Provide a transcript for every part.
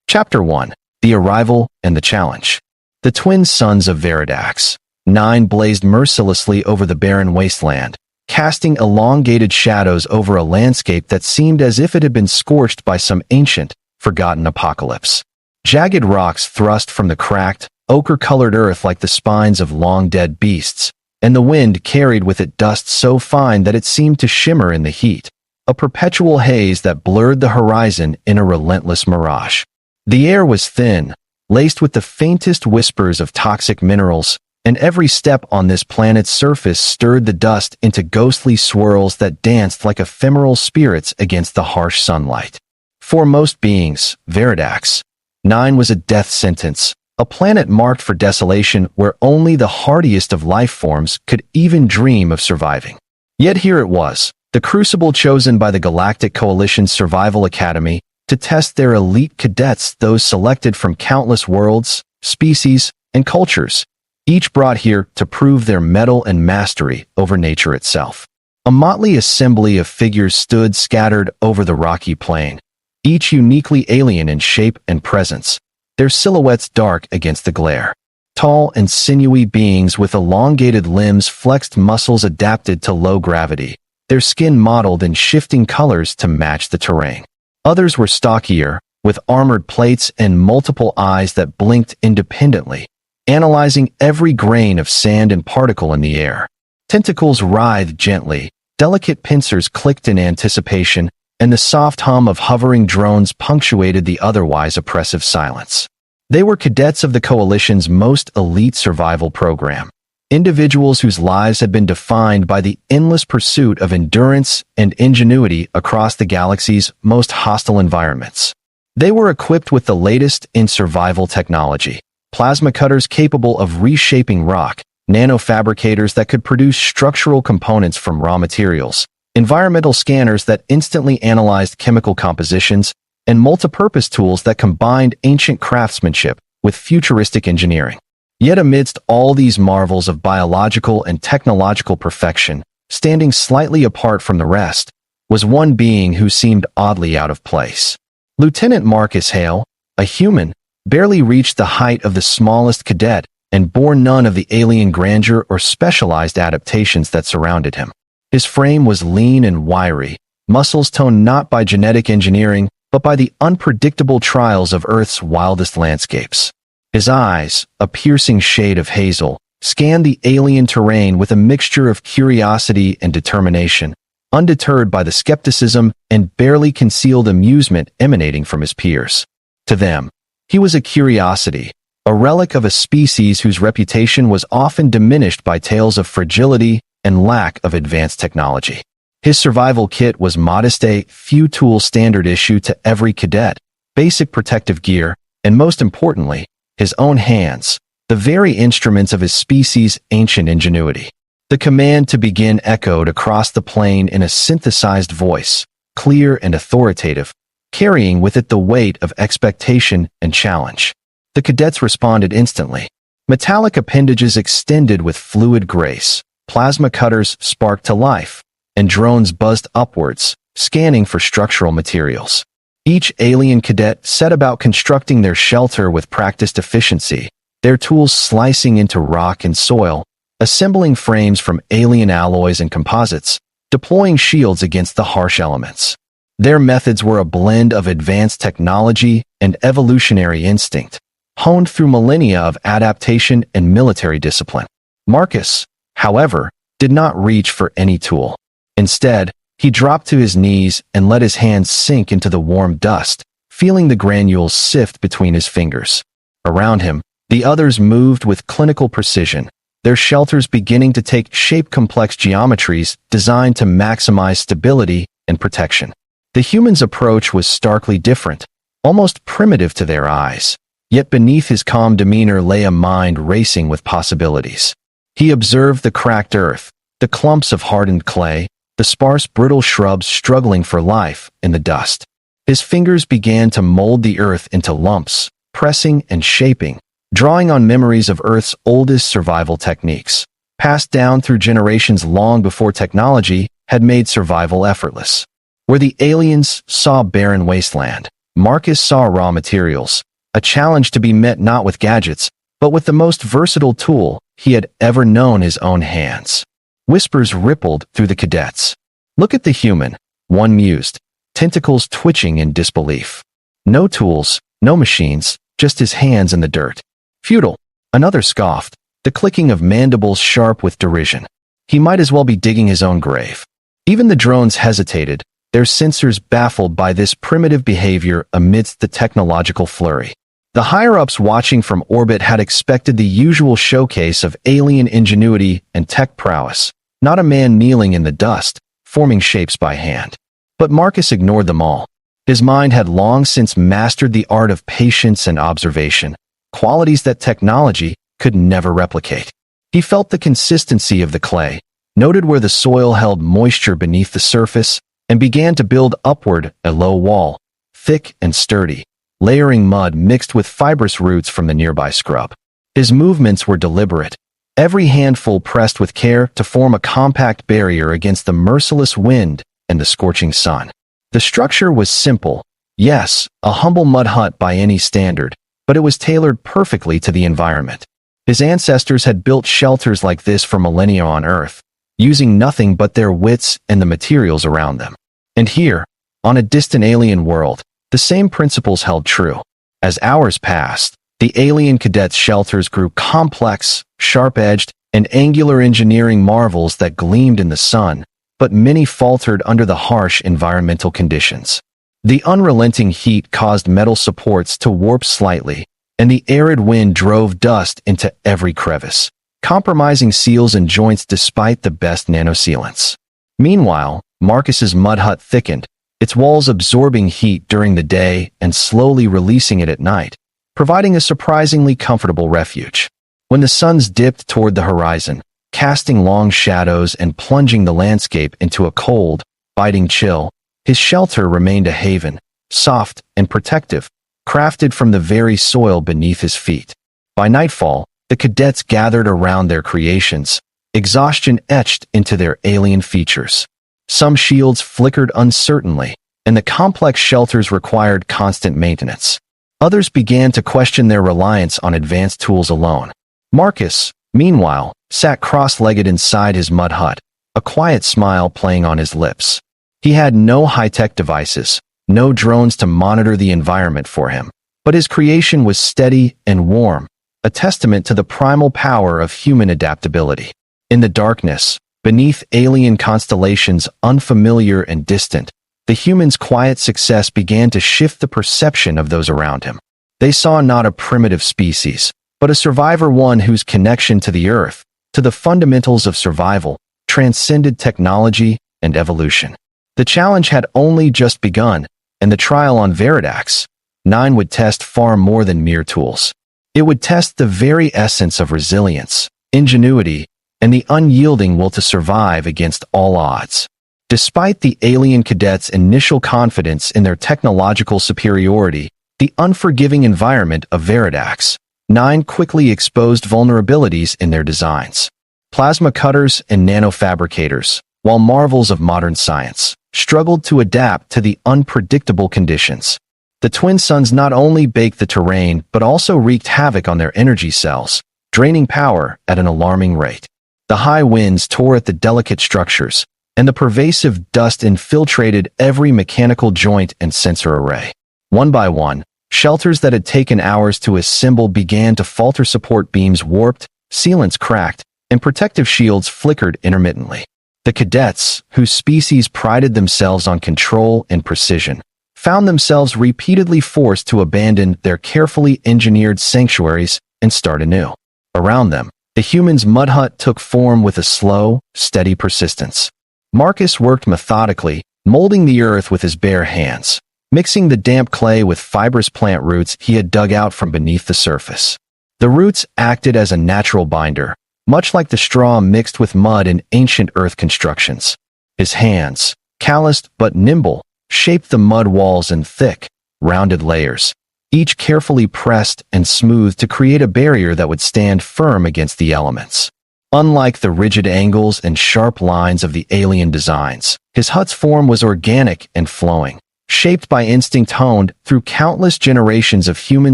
Chapter 1. The Arrival and the Challenge. The twin sons of Veridax. 9 blazed mercilessly over the barren wasteland, casting elongated shadows over a landscape that seemed as if it had been scorched by some ancient, forgotten apocalypse. Jagged rocks thrust from the cracked, ochre-colored earth like the spines of long-dead beasts, and the wind carried with it dust so fine that it seemed to shimmer in the heat, a perpetual haze that blurred the horizon in a relentless mirage. The air was thin, laced with the faintest whispers of toxic minerals, and every step on this planet's surface stirred the dust into ghostly swirls that danced like ephemeral spirits against the harsh sunlight. For most beings, Veridax 9 was a death sentence, a planet marked for desolation where only the hardiest of life forms could even dream of surviving. Yet here it was, the crucible chosen by the Galactic Coalition's Survival Academy to test their elite cadets, those selected from countless worlds, species, and cultures, each brought here to prove their mettle and mastery over nature itself. A motley assembly of figures stood scattered over the rocky plain, each uniquely alien in shape and presence, their silhouettes dark against the glare. Tall and sinewy beings with elongated limbs, flexed muscles adapted to low gravity, their skin mottled in shifting colors to match the terrain. Others were stockier, with armored plates and multiple eyes that blinked independently, analyzing every grain of sand and particle in the air. Tentacles writhed gently, delicate pincers clicked in anticipation, and the soft hum of hovering drones punctuated the otherwise oppressive silence. They were cadets of the Coalition's most elite survival program, individuals whose lives had been defined by the endless pursuit of endurance and ingenuity across the galaxy's most hostile environments. They were equipped with the latest in survival technology, plasma cutters capable of reshaping rock, nanofabricators that could produce structural components from raw materials, environmental scanners that instantly analyzed chemical compositions, and multipurpose tools that combined ancient craftsmanship with futuristic engineering. Yet amidst all these marvels of biological and technological perfection, standing slightly apart from the rest, was one being who seemed oddly out of place. Lieutenant Marcus Hale, a human, barely reached the height of the smallest cadet and bore none of the alien grandeur or specialized adaptations that surrounded him. His frame was lean and wiry, muscles toned not by genetic engineering, but by the unpredictable trials of Earth's wildest landscapes. His eyes, a piercing shade of hazel, scanned the alien terrain with a mixture of curiosity and determination, undeterred by the skepticism and barely concealed amusement emanating from his peers. To them, he was a curiosity, a relic of a species whose reputation was often diminished by tales of fragility and lack of advanced technology. His survival kit was modest, a few tools standard issue to every cadet, basic protective gear, and most importantly, his own hands, the very instruments of his species' ancient ingenuity. The command to begin echoed across the plain in a synthesized voice, clear and authoritative, carrying with it the weight of expectation and challenge. The cadets responded instantly. Metallic appendages extended with fluid grace, plasma cutters sparked to life, and drones buzzed upwards, scanning for structural materials. Each alien cadet set about constructing their shelter with practiced efficiency, their tools slicing into rock and soil, assembling frames from alien alloys and composites, deploying shields against the harsh elements. Their methods were a blend of advanced technology and evolutionary instinct, honed through millennia of adaptation and military discipline. Marcus, however, did not reach for any tool. Instead, he dropped to his knees and let his hands sink into the warm dust, feeling the granules sift between his fingers. Around him, the others moved with clinical precision, their shelters beginning to take shape, complex geometries designed to maximize stability and protection. The humans' approach was starkly different, almost primitive to their eyes, yet beneath his calm demeanor lay a mind racing with possibilities. He observed the cracked earth, the clumps of hardened clay, the sparse, brittle shrubs struggling for life in the dust. His fingers began to mold the earth into lumps, pressing and shaping, drawing on memories of Earth's oldest survival techniques, passed down through generations long before technology had made survival effortless. Where the aliens saw barren wasteland, Marcus saw raw materials, a challenge to be met not with gadgets, but with the most versatile tool he had ever known: his own hands. Whispers rippled through the cadets. "Look at the human," one mused, tentacles twitching in disbelief. "No tools, no machines, just his hands in the dirt." "Futile," another scoffed, the clicking of mandibles sharp with derision. "He might as well be digging his own grave." Even the drones hesitated, their sensors baffled by this primitive behavior amidst the technological flurry. The higher-ups watching from orbit had expected the usual showcase of alien ingenuity and tech prowess, not a man kneeling in the dust, forming shapes by hand. But Marcus ignored them all. His mind had long since mastered the art of patience and observation, qualities that technology could never replicate. He felt the consistency of the clay, noted where the soil held moisture beneath the surface, and began to build upward a low wall, thick and sturdy, layering mud mixed with fibrous roots from the nearby scrub. His movements were deliberate, every handful pressed with care to form a compact barrier against the merciless wind and the scorching sun. The structure was simple, yes, a humble mud hut by any standard, but it was tailored perfectly to the environment. His ancestors had built shelters like this for millennia on Earth, using nothing but their wits and the materials around them. And here, on a distant alien world, the same principles held true. As hours passed, the alien cadets' shelters grew complex, sharp-edged, and angular engineering marvels that gleamed in the sun, but many faltered under the harsh environmental conditions. The unrelenting heat caused metal supports to warp slightly, and the arid wind drove dust into every crevice, compromising seals and joints despite the best nanosealants. Meanwhile, Marcus's mud hut thickened, its walls absorbing heat during the day and slowly releasing it at night, providing a surprisingly comfortable refuge. When the suns dipped toward the horizon, casting long shadows and plunging the landscape into a cold, biting chill, his shelter remained a haven, soft and protective, crafted from the very soil beneath his feet. By nightfall, the cadets gathered around their creations, exhaustion etched into their alien features. Some shields flickered uncertainly, and the complex shelters required constant maintenance. Others began to question their reliance on advanced tools alone. Marcus, meanwhile, sat cross-legged inside his mud hut, a quiet smile playing on his lips. He had no high-tech devices, no drones to monitor the environment for him, but his creation was steady and warm, a testament to the primal power of human adaptability. In the darkness, beneath alien constellations unfamiliar and distant, the human's quiet success began to shift the perception of those around him. They saw not a primitive species, but a survivor, one whose connection to the Earth, to the fundamentals of survival, transcended technology and evolution. The challenge had only just begun, and the trial on Veridax 9 would test far more than mere tools. It would test the very essence of resilience, ingenuity, and the unyielding will to survive against all odds. Despite the alien cadets' initial confidence in their technological superiority, the unforgiving environment of Veridax 9 quickly exposed vulnerabilities in their designs. Plasma cutters and nanofabricators, while marvels of modern science, struggled to adapt to the unpredictable conditions. The twin suns not only baked the terrain but also wreaked havoc on their energy cells, draining power at an alarming rate. The high winds tore at the delicate structures, and the pervasive dust infiltrated every mechanical joint and sensor array. One by one, shelters that had taken hours to assemble began to falter, support beams warped, sealants cracked, and protective shields flickered intermittently. The cadets, whose species prided themselves on control and precision, found themselves repeatedly forced to abandon their carefully engineered sanctuaries and start anew. Around them, the human's mud hut took form with a slow, steady persistence. Marcus worked methodically, molding the earth with his bare hands, mixing the damp clay with fibrous plant roots he had dug out from beneath the surface. The roots acted as a natural binder, much like the straw mixed with mud in ancient earth constructions. His hands, calloused but nimble, shaped the mud walls in thick, rounded layers, each carefully pressed and smoothed to create a barrier that would stand firm against the elements. Unlike the rigid angles and sharp lines of the alien designs, his hut's form was organic and flowing, shaped by instinct honed through countless generations of human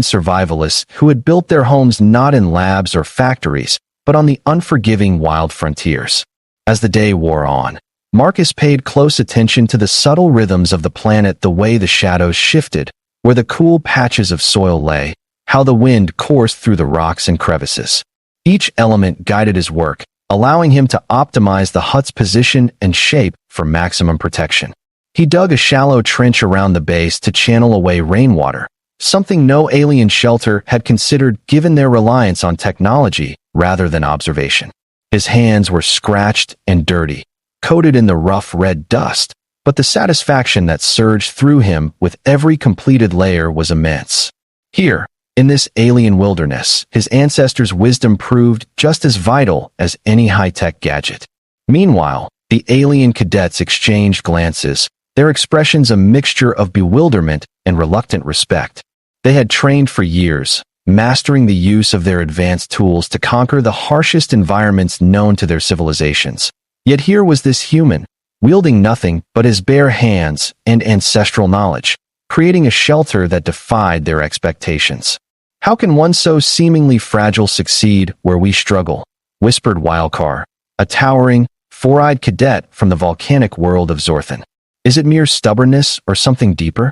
survivalists who had built their homes not in labs or factories, but on the unforgiving wild frontiers. As the day wore on, Marcus paid close attention to the subtle rhythms of the planet, the way the shadows shifted, where the cool patches of soil lay, how the wind coursed through the rocks and crevices. Each element guided his work, allowing him to optimize the hut's position and shape for maximum protection. He dug a shallow trench around the base to channel away rainwater, something no alien shelter had considered given their reliance on technology rather than observation. His hands were scratched and dirty, coated in the rough red dust, but the satisfaction that surged through him with every completed layer was immense. Here, in this alien wilderness, his ancestors' wisdom proved just as vital as any high-tech gadget. Meanwhile, the alien cadets exchanged glances, their expressions a mixture of bewilderment and reluctant respect. They had trained for years, mastering the use of their advanced tools to conquer the harshest environments known to their civilizations. Yet here was this human, wielding nothing but his bare hands and ancestral knowledge, creating a shelter that defied their expectations. "How can one so seemingly fragile succeed where we struggle?" whispered Wildcar, a towering, four-eyed cadet from the volcanic world of Zorthan. "Is it mere stubbornness or something deeper?"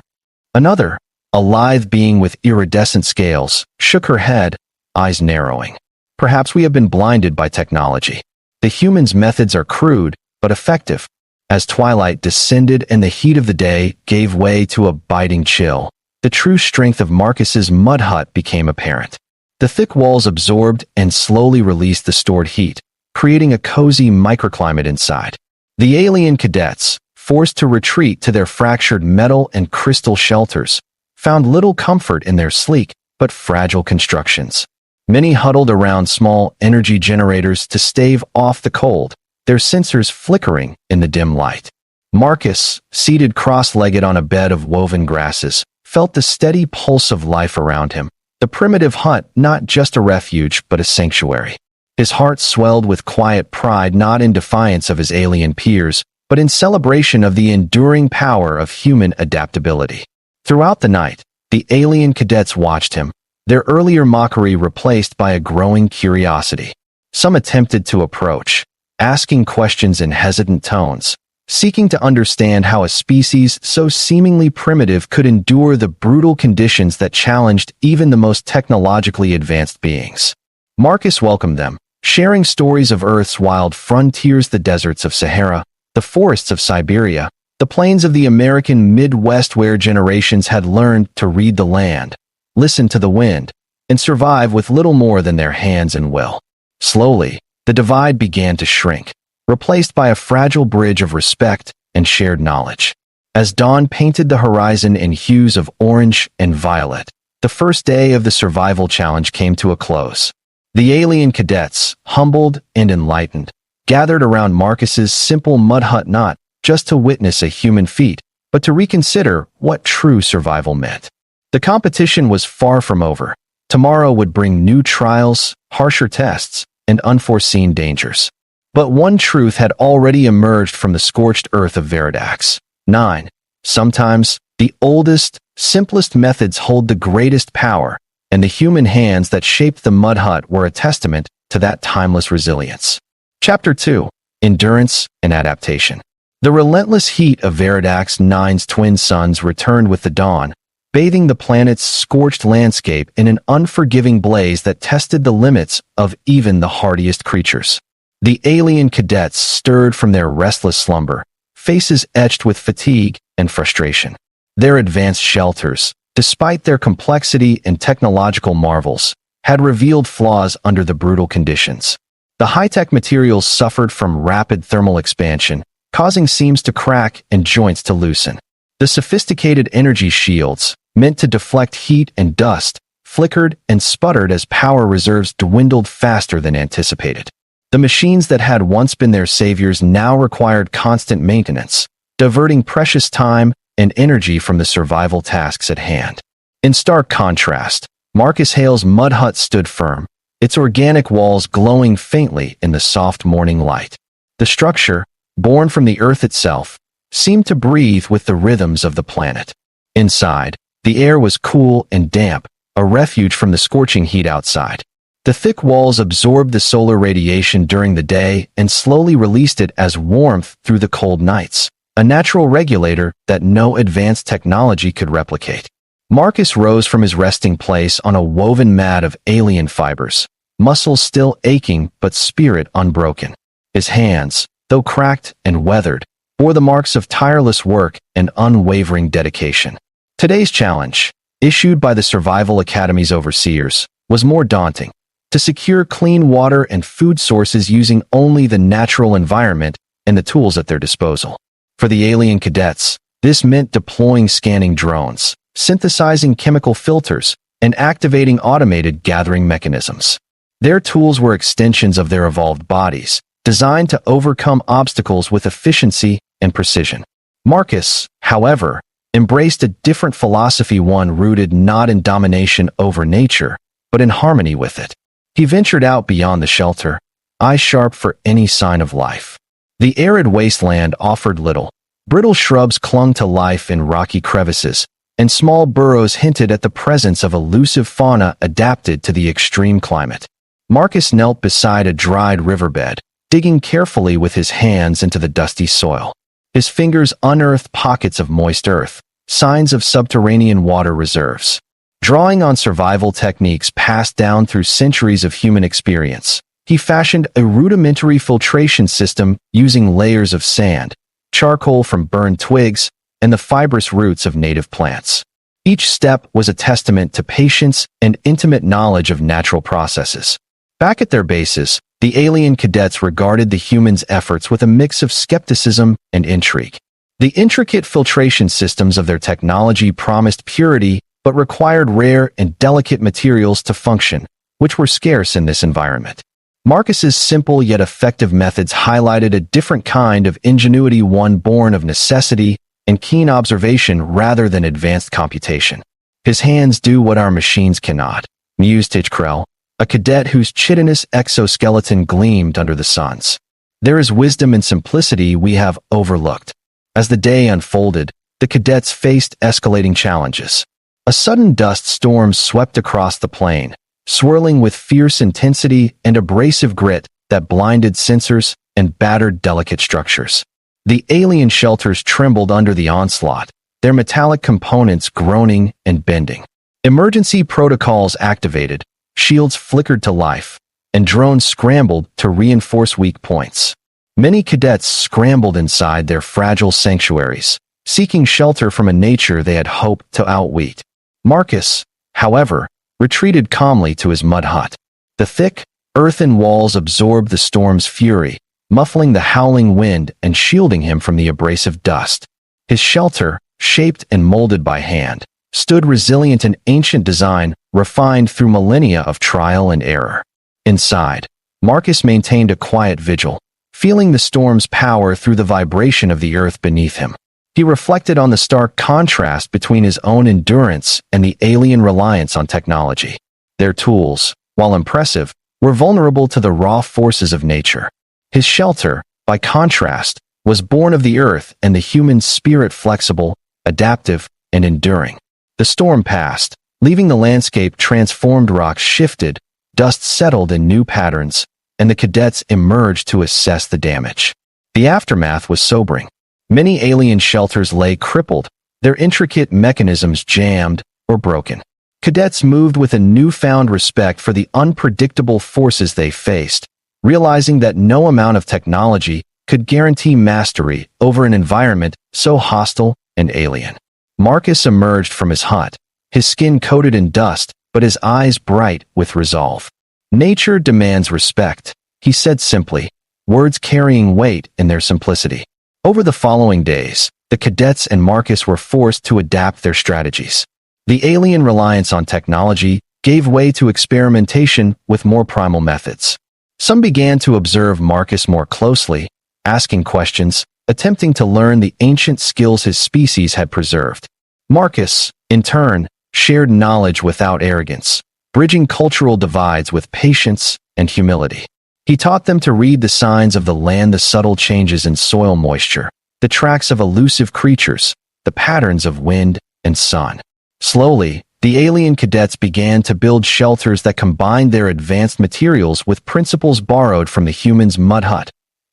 Another, a lithe being with iridescent scales, shook her head, eyes narrowing. "Perhaps we have been blinded by technology. The humans' methods are crude, but effective." As twilight descended and the heat of the day gave way to a biting chill, the true strength of Marcus's mud hut became apparent. The thick walls absorbed and slowly released the stored heat, creating a cozy microclimate inside. The alien cadets, forced to retreat to their fractured metal and crystal shelters, found little comfort in their sleek but fragile constructions. Many huddled around small energy generators to stave off the cold, their sensors flickering in the dim light. Marcus, seated cross-legged on a bed of woven grasses, felt the steady pulse of life around him, the primitive hut not just a refuge but a sanctuary. His heart swelled with quiet pride, not in defiance of his alien peers, but in celebration of the enduring power of human adaptability. Throughout the night, the alien cadets watched him, their earlier mockery replaced by a growing curiosity. Some attempted to approach, asking questions in hesitant tones, seeking to understand how a species so seemingly primitive could endure the brutal conditions that challenged even the most technologically advanced beings. Marcus welcomed them, sharing stories of Earth's wild frontiers, the deserts of Sahara, the forests of Siberia, the plains of the American Midwest, where generations had learned to read the land, listen to the wind, and survive with little more than their hands and will. Slowly, the divide began to shrink, replaced by a fragile bridge of respect and shared knowledge. As dawn painted the horizon in hues of orange and violet, the first day of the survival challenge came to a close. The alien cadets, humbled and enlightened, gathered around Marcus's simple mud hut, not just to witness a human feat, but to reconsider what true survival meant. The competition was far from over. Tomorrow would bring new trials, harsher tests, and unforeseen dangers. But one truth had already emerged from the scorched earth of Veridax. 9. Sometimes, the oldest, simplest methods hold the greatest power, and the human hands that shaped the mud hut were a testament to that timeless resilience. Chapter 2. Endurance and Adaptation. The relentless heat of Veridax 9's twin suns returned with the dawn, bathing the planet's scorched landscape in an unforgiving blaze that tested the limits of even the hardiest creatures. The alien cadets stirred from their restless slumber, faces etched with fatigue and frustration. Their advanced shelters, despite their complexity and technological marvels, had revealed flaws under the brutal conditions. The high-tech materials suffered from rapid thermal expansion, causing seams to crack and joints to loosen. The sophisticated energy shields, meant to deflect heat and dust, flickered and sputtered as power reserves dwindled faster than anticipated. The machines that had once been their saviors now required constant maintenance, diverting precious time and energy from the survival tasks at hand. In stark contrast, Marcus Hale's mud hut stood firm, its organic walls glowing faintly in the soft morning light. The structure, born from the earth itself, seemed to breathe with the rhythms of the planet. Inside, the air was cool and damp, a refuge from the scorching heat outside. The thick walls absorbed the solar radiation during the day and slowly released it as warmth through the cold nights, a natural regulator that no advanced technology could replicate. Marcus rose from his resting place on a woven mat of alien fibers, muscles still aching but spirit unbroken. His hands, though cracked and weathered, bore the marks of tireless work and unwavering dedication. Today's challenge, issued by the Survival Academy's overseers, was more daunting: to secure clean water and food sources using only the natural environment and the tools at their disposal. For the alien cadets, this meant deploying scanning drones, synthesizing chemical filters, and activating automated gathering mechanisms. Their tools were extensions of their evolved bodies, designed to overcome obstacles with efficiency and precision. Marcus, however, embraced a different philosophy, one rooted not in domination over nature, but in harmony with it. He ventured out beyond the shelter, eyes sharp for any sign of life. The arid wasteland offered little. Brittle shrubs clung to life in rocky crevices, and small burrows hinted at the presence of elusive fauna adapted to the extreme climate. Marcus knelt beside a dried riverbed, digging carefully with his hands into the dusty soil. His fingers unearthed pockets of moist earth, signs of subterranean water reserves. Drawing on survival techniques passed down through centuries of human experience, he fashioned a rudimentary filtration system using layers of sand, charcoal from burned twigs, and the fibrous roots of native plants. Each step was a testament to patience and intimate knowledge of natural processes. Back at their bases, the alien cadets regarded the humans' efforts with a mix of skepticism and intrigue. The intricate filtration systems of their technology promised purity but required rare and delicate materials to function, which were scarce in this environment. Marcus's simple yet effective methods highlighted a different kind of ingenuity, one born of necessity and keen observation rather than advanced computation. His hands do what our machines cannot, mused Hitchkrell, a cadet whose chitinous exoskeleton gleamed under the suns. There is wisdom and simplicity we have overlooked. As the day unfolded, the cadets faced escalating challenges. A sudden dust storm swept across the plain, swirling with fierce intensity and abrasive grit that blinded sensors and battered delicate structures. The alien shelters trembled under the onslaught, their metallic components groaning and bending. Emergency protocols activated, shields flickered to life, and drones scrambled to reinforce weak points. Many cadets scrambled inside their fragile sanctuaries, seeking shelter from a nature they had hoped to outwit. Marcus, however, retreated calmly to his mud hut. The thick, earthen walls absorbed the storm's fury, muffling the howling wind and shielding him from the abrasive dust. His shelter, shaped and molded by hand, stood resilient in ancient design, refined through millennia of trial and error. Inside, Marcus maintained a quiet vigil, feeling the storm's power through the vibration of the earth beneath him. He reflected on the stark contrast between his own endurance and the alien reliance on technology. Their tools, while impressive, were vulnerable to the raw forces of nature. His shelter, by contrast, was born of the earth and the human spirit, flexible, adaptive, and enduring. The storm passed, leaving the landscape transformed. Rocks shifted, dust settled in new patterns, and the cadets emerged to assess the damage. The aftermath was sobering. Many alien shelters lay crippled, their intricate mechanisms jammed or broken. Cadets moved with a newfound respect for the unpredictable forces they faced, realizing that no amount of technology could guarantee mastery over an environment so hostile and alien. Marcus emerged from his hut, his skin coated in dust, but his eyes bright with resolve. "Nature demands respect," he said simply, words carrying weight in their simplicity. Over the following days, the cadets and Marcus were forced to adapt their strategies. The alien reliance on technology gave way to experimentation with more primal methods. Some began to observe Marcus more closely, asking questions, attempting to learn the ancient skills his species had preserved. Marcus, in turn, shared knowledge without arrogance, bridging cultural divides with patience and humility. He taught them to read the signs of the land, the subtle changes in soil moisture, the tracks of elusive creatures, the patterns of wind and sun. Slowly, the alien cadets began to build shelters that combined their advanced materials with principles borrowed from the humans' mud hut.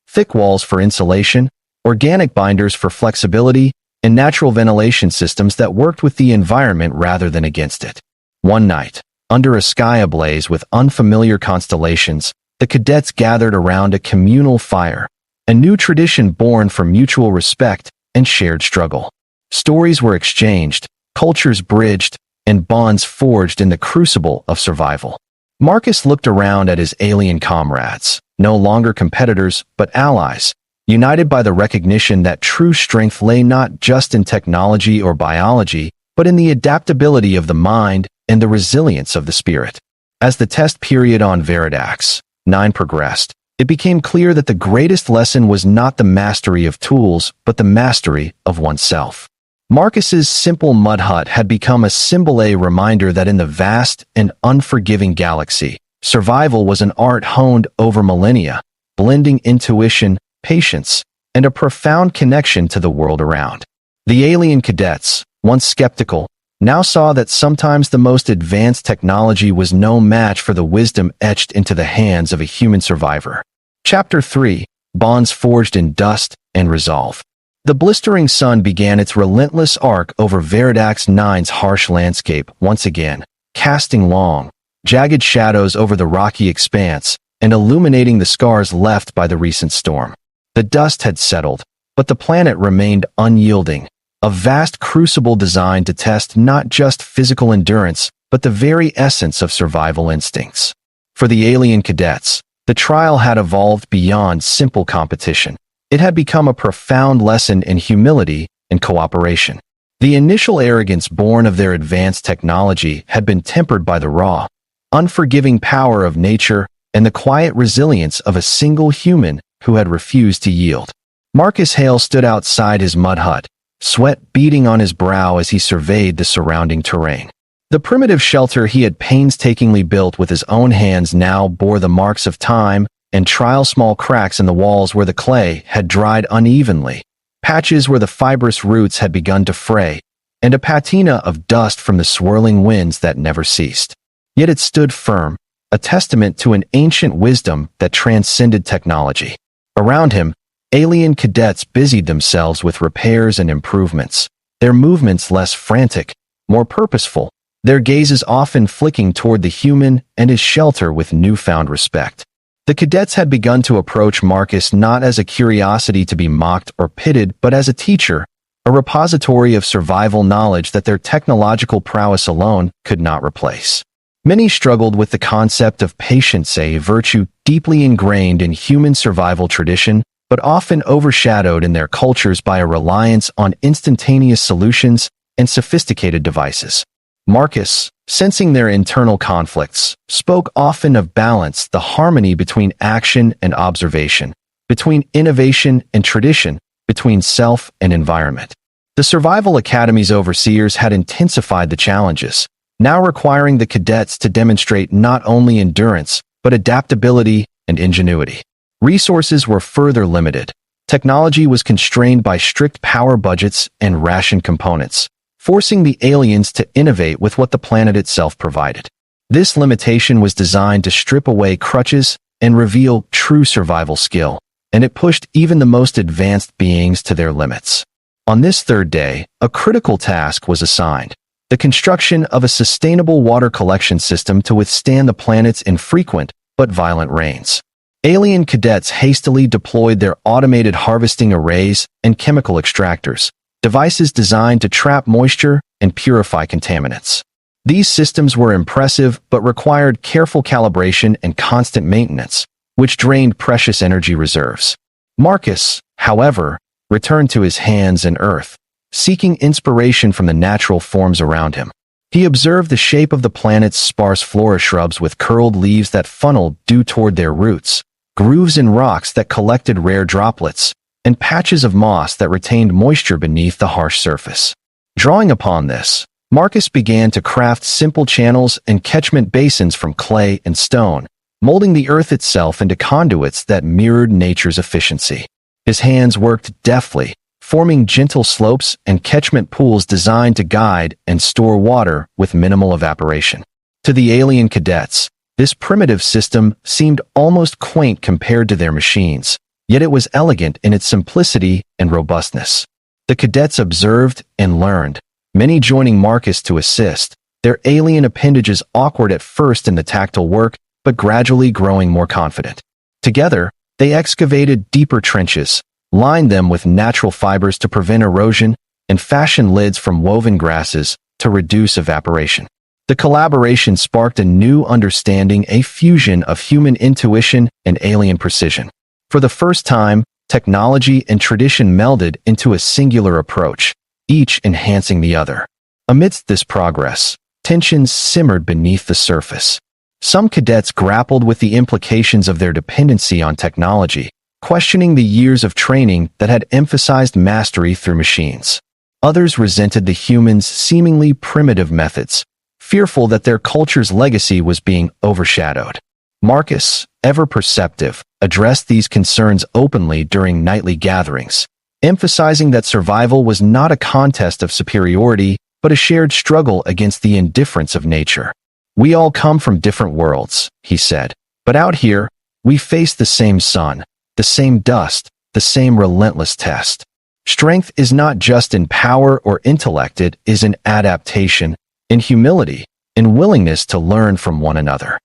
Thick walls for insulation, organic binders for flexibility, and natural ventilation systems that worked with the environment rather than against it. One night, under a sky ablaze with unfamiliar constellations, the cadets gathered around a communal fire, a new tradition born from mutual respect and shared struggle. Stories were exchanged, cultures bridged, and bonds forged in the crucible of survival. Marcus looked around at his alien comrades, no longer competitors but allies, united by the recognition that true strength lay not just in technology or biology, but in the adaptability of the mind and the resilience of the spirit. As the test period on Veridax 9 progressed, it became clear that the greatest lesson was not the mastery of tools, but the mastery of oneself. Marcus's simple mud hut had become a reminder that in the vast and unforgiving galaxy, survival was an art honed over millennia, blending intuition, patience, and a profound connection to the world around. The alien cadets, once skeptical, now saw that sometimes the most advanced technology was no match for the wisdom etched into the hands of a human survivor. Chapter 3: Bonds Forged in Dust and Resolve. The blistering sun began its relentless arc over Veridax 9's harsh landscape once again, casting long, jagged shadows over the rocky expanse and illuminating the scars left by the recent storm. The dust had settled, but the planet remained unyielding, a vast crucible designed to test not just physical endurance, but the very essence of survival instincts. For the alien cadets, the trial had evolved beyond simple competition. It had become a profound lesson in humility and cooperation. The initial arrogance born of their advanced technology had been tempered by the raw, unforgiving power of nature and the quiet resilience of a single human who had refused to yield. Marcus Hale stood outside his mud hut, sweat beading on his brow as he surveyed the surrounding terrain. The primitive shelter he had painstakingly built with his own hands now bore the marks of time and trial, small cracks in the walls where the clay had dried unevenly, patches where the fibrous roots had begun to fray, and a patina of dust from the swirling winds that never ceased. Yet it stood firm, a testament to an ancient wisdom that transcended technology. Around him, alien cadets busied themselves with repairs and improvements, their movements less frantic, more purposeful, their gazes often flicking toward the human and his shelter with newfound respect. The cadets had begun to approach Marcus not as a curiosity to be mocked or pitted, but as a teacher, a repository of survival knowledge that their technological prowess alone could not replace. Many struggled with the concept of patience, a virtue deeply ingrained in human survival tradition, but often overshadowed in their cultures by a reliance on instantaneous solutions and sophisticated devices. Marcus, sensing their internal conflicts, spoke often of balance, the harmony between action and observation, between innovation and tradition, between self and environment. The Survival Academy's overseers had intensified the challenges, now requiring the cadets to demonstrate not only endurance, but adaptability and ingenuity. Resources were further limited. Technology was constrained by strict power budgets and ration components, forcing the aliens to innovate with what the planet itself provided. This limitation was designed to strip away crutches and reveal true survival skill, and it pushed even the most advanced beings to their limits. On this third day, a critical task was assigned: the construction of a sustainable water collection system to withstand the planet's infrequent but violent rains. Alien cadets hastily deployed their automated harvesting arrays and chemical extractors, devices designed to trap moisture and purify contaminants. These systems were impressive but required careful calibration and constant maintenance, which drained precious energy reserves. Marcus, however, returned to his hands and earth, seeking inspiration from the natural forms around him. He observed the shape of the planet's sparse flora, shrubs with curled leaves that funneled dew toward their roots, grooves in rocks that collected rare droplets, and patches of moss that retained moisture beneath the harsh surface. Drawing upon this, Marcus began to craft simple channels and catchment basins from clay and stone, molding the earth itself into conduits that mirrored nature's efficiency. His hands worked deftly, forming gentle slopes and catchment pools designed to guide and store water with minimal evaporation. To the alien cadets, this primitive system seemed almost quaint compared to their machines, yet it was elegant in its simplicity and robustness. The cadets observed and learned, many joining Marcus to assist, their alien appendages awkward at first in the tactile work, but gradually growing more confident. Together, they excavated deeper trenches, lined them with natural fibers to prevent erosion, and fashioned lids from woven grasses to reduce evaporation. The collaboration sparked a new understanding, a fusion of human intuition and alien precision. For the first time, technology and tradition melded into a singular approach, each enhancing the other. Amidst this progress, tensions simmered beneath the surface. Some cadets grappled with the implications of their dependency on technology, questioning the years of training that had emphasized mastery through machines. Others resented the humans' seemingly primitive methods, fearful that their culture's legacy was being overshadowed. Marcus, ever perceptive, addressed these concerns openly during nightly gatherings, emphasizing that survival was not a contest of superiority, but a shared struggle against the indifference of nature. "We all come from different worlds," he said, "but out here, we face the same sun, the same dust, the same relentless test. Strength is not just in power or intellect, it is in adaptation, in humility, in willingness to learn from one another."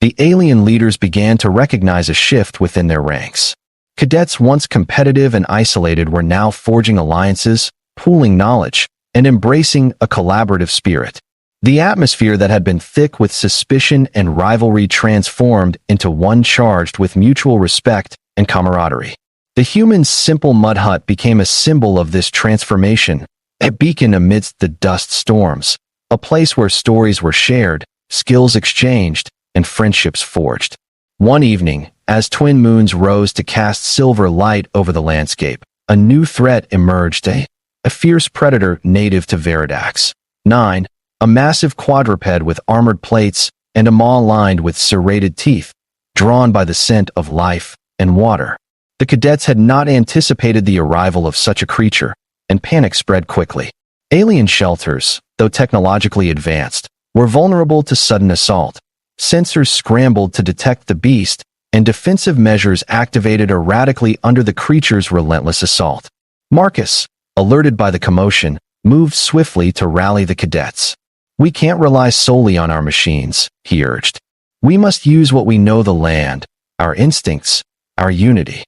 The alien leaders began to recognize a shift within their ranks. Cadets once competitive and isolated were now forging alliances, pooling knowledge, and embracing a collaborative spirit. The atmosphere that had been thick with suspicion and rivalry transformed into one charged with mutual respect and camaraderie. The humans' simple mud hut became a symbol of this transformation, a beacon amidst the dust storms, a place where stories were shared, skills exchanged, and friendships forged. One evening, as twin moons rose to cast silver light over the landscape, a new threat emerged, a fierce predator native to Veridax. 9. A massive quadruped with armored plates and a maw lined with serrated teeth, drawn by the scent of life and water. The cadets had not anticipated the arrival of such a creature, and panic spread quickly. Alien shelters, though technologically advanced, were vulnerable to sudden assault. Sensors scrambled to detect the beast, and defensive measures activated erratically under the creature's relentless assault. Marcus, alerted by the commotion, moved swiftly to rally the cadets. "We can't rely solely on our machines," he urged. "We must use what we know: the land, our instincts, our unity."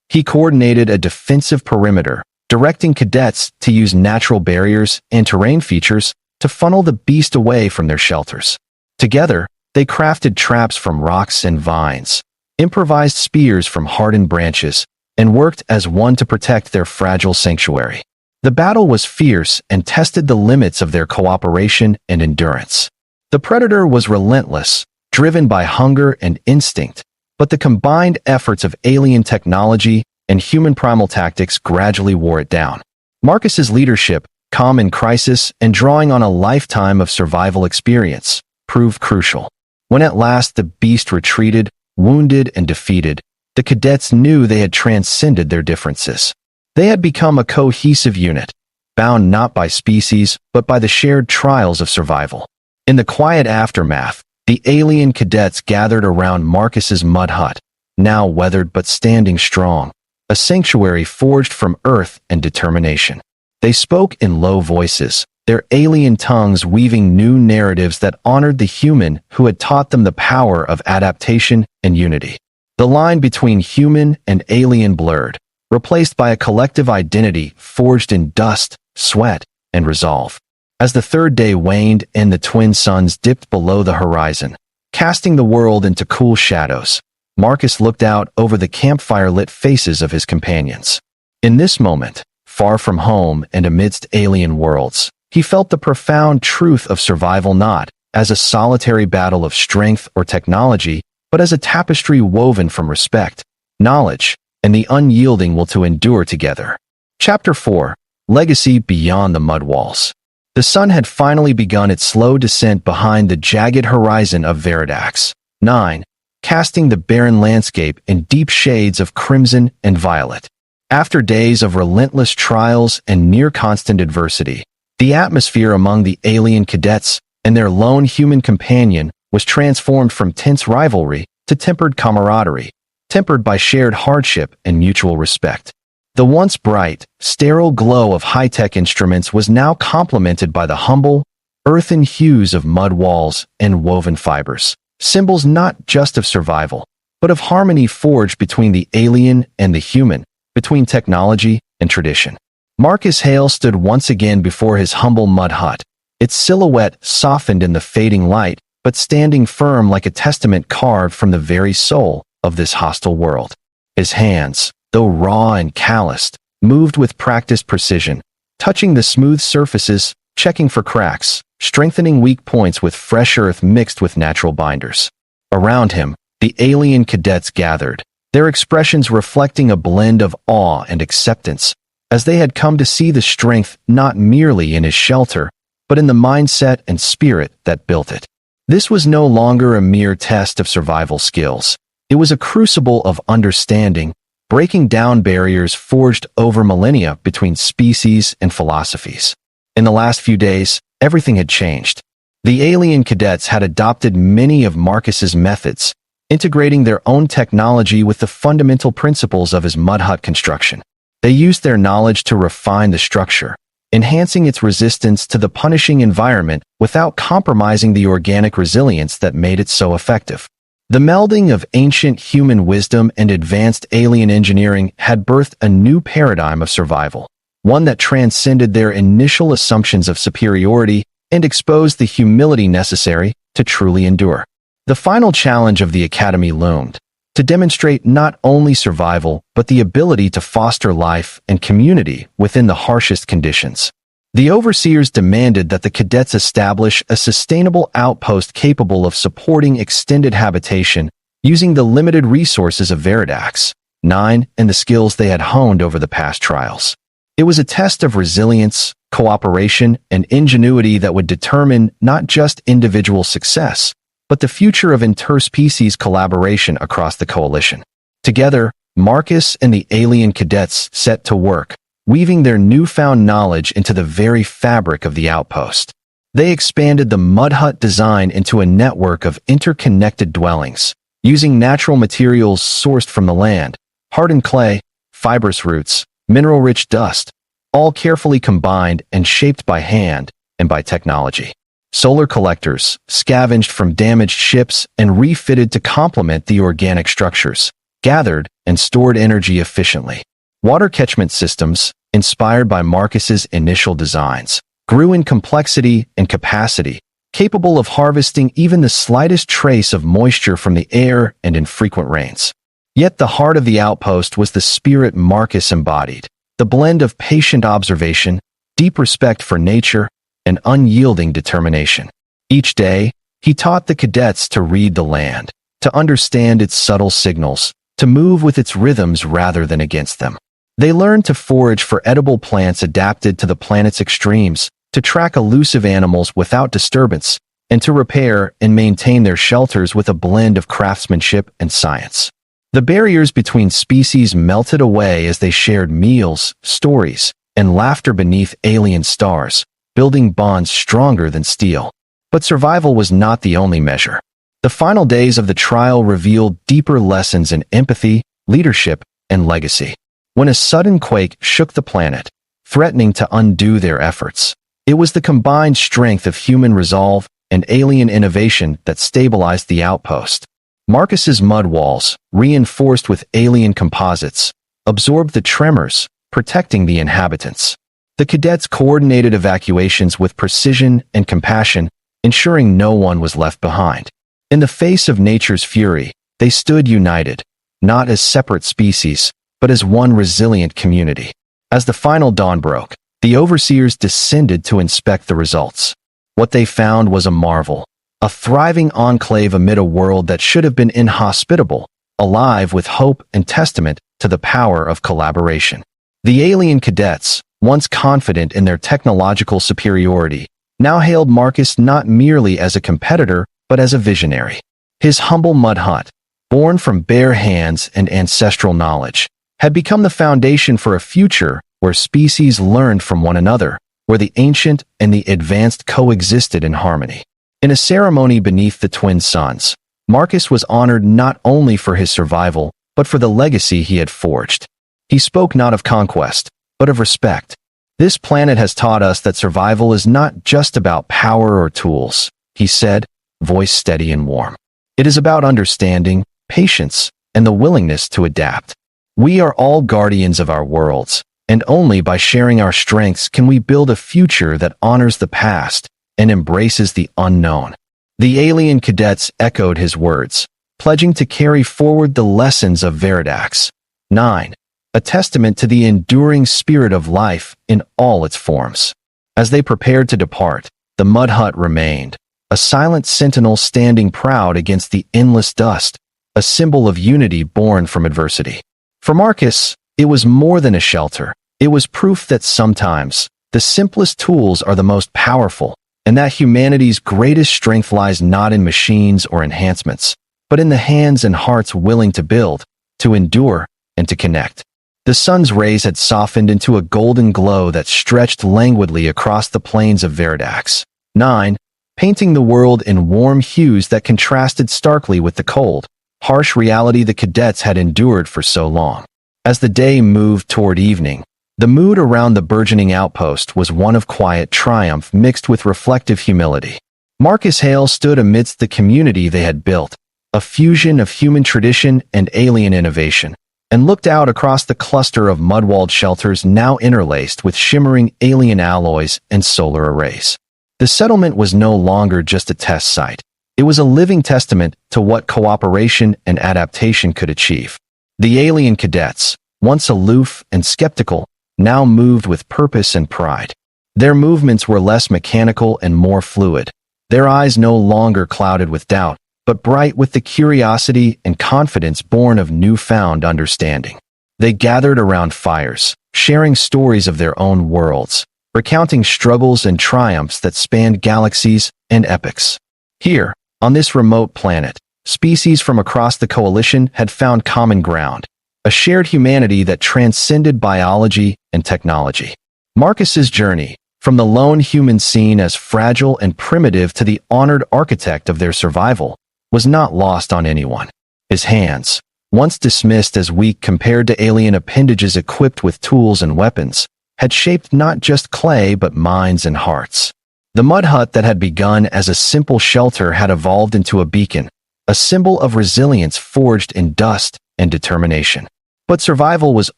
He coordinated a defensive perimeter, directing cadets to use natural barriers and terrain features to funnel the beast away from their shelters. Together, they crafted traps from rocks and vines, improvised spears from hardened branches, and worked as one to protect their fragile sanctuary. The battle was fierce and tested the limits of their cooperation and endurance. The predator was relentless, driven by hunger and instinct, but the combined efforts of alien technology and human primal tactics gradually wore it down. Marcus's leadership, calm in crisis and drawing on a lifetime of survival experience, proved crucial. When at last the beast retreated, wounded and defeated, the cadets knew they had transcended their differences. They had become a cohesive unit, bound not by species, but by the shared trials of survival. In the quiet aftermath, the alien cadets gathered around Marcus's mud hut, now weathered but standing strong, a sanctuary forged from earth and determination. They spoke in low voices, their alien tongues weaving new narratives that honored the human who had taught them the power of adaptation and unity. The line between human and alien blurred, replaced by a collective identity forged in dust, sweat, and resolve. As the third day waned and the twin suns dipped below the horizon, casting the world into cool shadows, Marcus looked out over the campfire-lit faces of his companions. In this moment, far from home and amidst alien worlds, he felt the profound truth of survival not as a solitary battle of strength or technology, but as a tapestry woven from respect, knowledge, and the unyielding will to endure together. Chapter 4. Legacy Beyond the Mud Walls. The sun had finally begun its slow descent behind the jagged horizon of Veridax. 9. Casting the barren landscape in deep shades of crimson and violet. After days of relentless trials and near-constant adversity, the atmosphere among the alien cadets and their lone human companion was transformed from tense rivalry to tempered camaraderie, tempered by shared hardship and mutual respect. The once bright, sterile glow of high-tech instruments was now complemented by the humble, earthen hues of mud walls and woven fibers, symbols not just of survival, but of harmony forged between the alien and the human, between technology and tradition. Marcus Hale stood once again before his humble mud hut, its silhouette softened in the fading light, but standing firm like a testament carved from the very soul of this hostile world. His hands, though raw and calloused, moved with practiced precision, touching the smooth surfaces, checking for cracks, strengthening weak points with fresh earth mixed with natural binders. Around him, the alien cadets gathered, their expressions reflecting a blend of awe and acceptance, as they had come to see the strength not merely in his shelter, but in the mindset and spirit that built it. This was no longer a mere test of survival skills. It was a crucible of understanding, breaking down barriers forged over millennia between species and philosophies. In the last few days, everything had changed. The alien cadets had adopted many of Marcus's methods, integrating their own technology with the fundamental principles of his mud hut construction. They used their knowledge to refine the structure, enhancing its resistance to the punishing environment without compromising the organic resilience that made it so effective. The melding of ancient human wisdom and advanced alien engineering had birthed a new paradigm of survival, one that transcended their initial assumptions of superiority and exposed the humility necessary to truly endure. The final challenge of the Academy loomed, to demonstrate not only survival but the ability to foster life and community within the harshest conditions. The overseers demanded that the cadets establish a sustainable outpost capable of supporting extended habitation using the limited resources of Veridax 9 and the skills they had honed over the past trials. It was a test of resilience, cooperation, and ingenuity that would determine not just individual success, but the future of interspecies collaboration across the coalition. Together, Marcus and the alien cadets set to work, weaving their newfound knowledge into the very fabric of the outpost. They expanded the mud hut design into a network of interconnected dwellings, using natural materials sourced from the land, hardened clay, fibrous roots, mineral-rich dust, all carefully combined and shaped by hand and by technology. Solar collectors, scavenged from damaged ships and refitted to complement the organic structures, gathered and stored energy efficiently. Water catchment systems, inspired by Marcus's initial designs, grew in complexity and capacity, capable of harvesting even the slightest trace of moisture from the air and infrequent rains. Yet the heart of the outpost was the spirit Marcus embodied, the blend of patient observation, deep respect for nature, and unyielding determination. Each day, he taught the cadets to read the land, to understand its subtle signals, to move with its rhythms rather than against them. They learned to forage for edible plants adapted to the planet's extremes, to track elusive animals without disturbance, and to repair and maintain their shelters with a blend of craftsmanship and science. The barriers between species melted away as they shared meals, stories, and laughter beneath alien stars, building bonds stronger than steel. But survival was not the only measure. The final days of the trial revealed deeper lessons in empathy, leadership, and legacy. When a sudden quake shook the planet, threatening to undo their efforts, it was the combined strength of human resolve and alien innovation that stabilized the outpost. Marcus's mud walls, reinforced with alien composites, absorbed the tremors, protecting the inhabitants. The cadets coordinated evacuations with precision and compassion, ensuring no one was left behind. In the face of nature's fury, they stood united, not as separate species, but as one resilient community. As the final dawn broke, the overseers descended to inspect the results. What they found was a marvel, a thriving enclave amid a world that should have been inhospitable, alive with hope and testament to the power of collaboration. The alien cadets, once confident in their technological superiority, now hailed Marcus not merely as a competitor, but as a visionary. His humble mud hut, born from bare hands and ancestral knowledge, had become the foundation for a future where species learned from one another, where the ancient and the advanced coexisted in harmony. In a ceremony beneath the twin suns, Marcus was honored not only for his survival, but for the legacy he had forged. He spoke not of conquest, but of respect. This planet has taught us that survival is not just about power or tools, he said, voice steady and warm. It is about understanding, patience, and the willingness to adapt. We are all guardians of our worlds, and only by sharing our strengths can we build a future that honors the past and embraces the unknown. The alien cadets echoed his words, pledging to carry forward the lessons of Veridax. 9. A testament to the enduring spirit of life in all its forms. As they prepared to depart, the mud hut remained, a silent sentinel standing proud against the endless dust, a symbol of unity born from adversity. For Marcus, it was more than a shelter. It was proof that sometimes the simplest tools are the most powerful, and that humanity's greatest strength lies not in machines or enhancements, but in the hands and hearts willing to build, to endure, and to connect. The sun's rays had softened into a golden glow that stretched languidly across the plains of Veridax. 9. Painting the world in warm hues that contrasted starkly with the cold, harsh reality the cadets had endured for so long. As the day moved toward evening, the mood around the burgeoning outpost was one of quiet triumph mixed with reflective humility. Marcus Hale stood amidst the community they had built, a fusion of human tradition and alien innovation, and looked out across the cluster of mud-walled shelters now interlaced with shimmering alien alloys and solar arrays. The settlement was no longer just a test site. It was a living testament to what cooperation and adaptation could achieve. The alien cadets, once aloof and skeptical, now moved with purpose and pride. Their movements were less mechanical and more fluid, their eyes no longer clouded with doubt, but bright with the curiosity and confidence born of newfound understanding. They gathered around fires, sharing stories of their own worlds, recounting struggles and triumphs that spanned galaxies and epochs. Here, on this remote planet, species from across the coalition had found common ground, a shared humanity that transcended biology and technology. Marcus's journey, from the lone human seen as fragile and primitive to the honored architect of their survival, was not lost on anyone. His hands, once dismissed as weak compared to alien appendages equipped with tools and weapons, had shaped not just clay but minds and hearts. The mud hut that had begun as a simple shelter had evolved into a beacon, a symbol of resilience forged in dust and determination. But survival was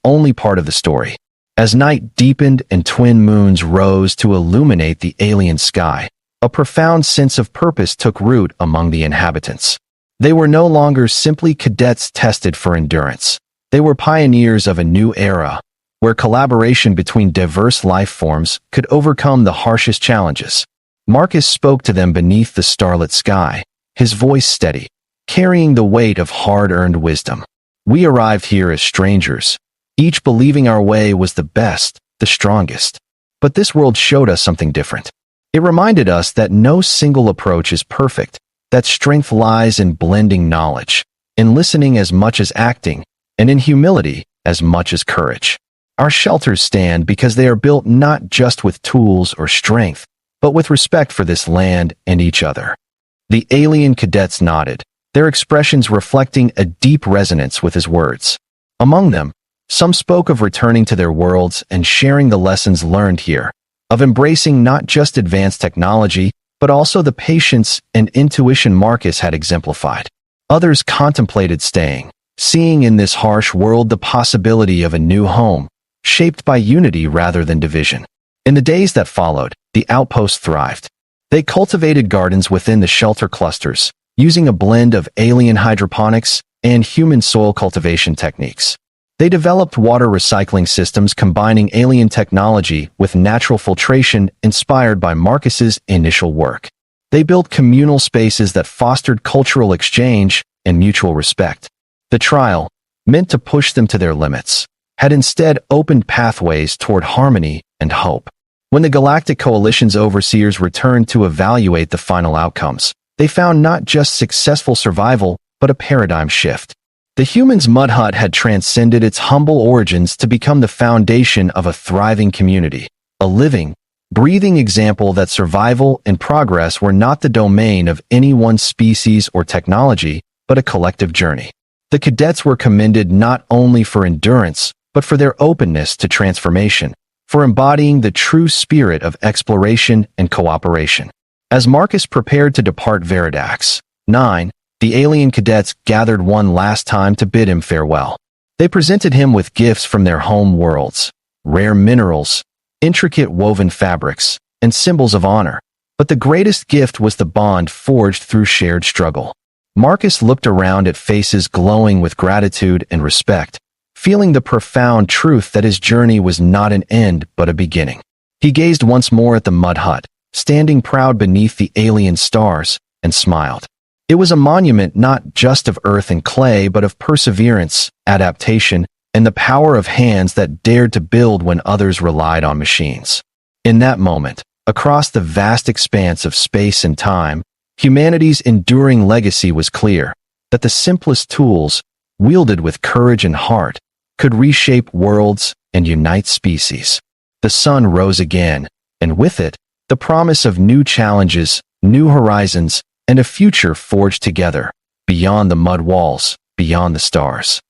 only part of the story. As night deepened and twin moons rose to illuminate the alien sky, a profound sense of purpose took root among the inhabitants. They were no longer simply cadets tested for endurance. They were pioneers of a new era, where collaboration between diverse life forms could overcome the harshest challenges. Marcus spoke to them beneath the starlit sky, his voice steady, carrying the weight of hard-earned wisdom. We arrived here as strangers, each believing our way was the best, the strongest. But this world showed us something different. It reminded us that no single approach is perfect, that strength lies in blending knowledge, in listening as much as acting, and in humility as much as courage. Our shelters stand because they are built not just with tools or strength, but with respect for this land and each other. The alien cadets nodded, their expressions reflecting a deep resonance with his words. Among them, some spoke of returning to their worlds and sharing the lessons learned here, of embracing not just advanced technology, but also the patience and intuition Marcus had exemplified. Others contemplated staying, seeing in this harsh world the possibility of a new home, shaped by unity rather than division. In the days that followed, the outpost thrived. They cultivated gardens within the shelter clusters, using a blend of alien hydroponics and human soil cultivation techniques. They developed water recycling systems combining alien technology with natural filtration inspired by Marcus's initial work. They built communal spaces that fostered cultural exchange and mutual respect. The trial, meant to push them to their limits, had instead opened pathways toward harmony and hope. When the Galactic Coalition's overseers returned to evaluate the final outcomes, they found not just successful survival, but a paradigm shift. The humans' mud hut had transcended its humble origins to become the foundation of a thriving community, a living, breathing example that survival and progress were not the domain of any one species or technology, but a collective journey. The cadets were commended not only for endurance, but for their openness to transformation, for embodying the true spirit of exploration and cooperation. As Marcus prepared to depart Veridax 9, the alien cadets gathered one last time to bid him farewell. They presented him with gifts from their home worlds, rare minerals, intricate woven fabrics, and symbols of honor. But the greatest gift was the bond forged through shared struggle. Marcus looked around at faces glowing with gratitude and respect, feeling the profound truth that his journey was not an end but a beginning. He gazed once more at the mud hut, standing proud beneath the alien stars, and smiled. It was a monument not just of earth and clay, but of perseverance, adaptation, and the power of hands that dared to build when others relied on machines. In that moment, across the vast expanse of space and time, humanity's enduring legacy was clear, that the simplest tools, wielded with courage and heart, could reshape worlds and unite species. The sun rose again, and with it, the promise of new challenges, new horizons, and a future forged together, beyond the mud walls, beyond the stars.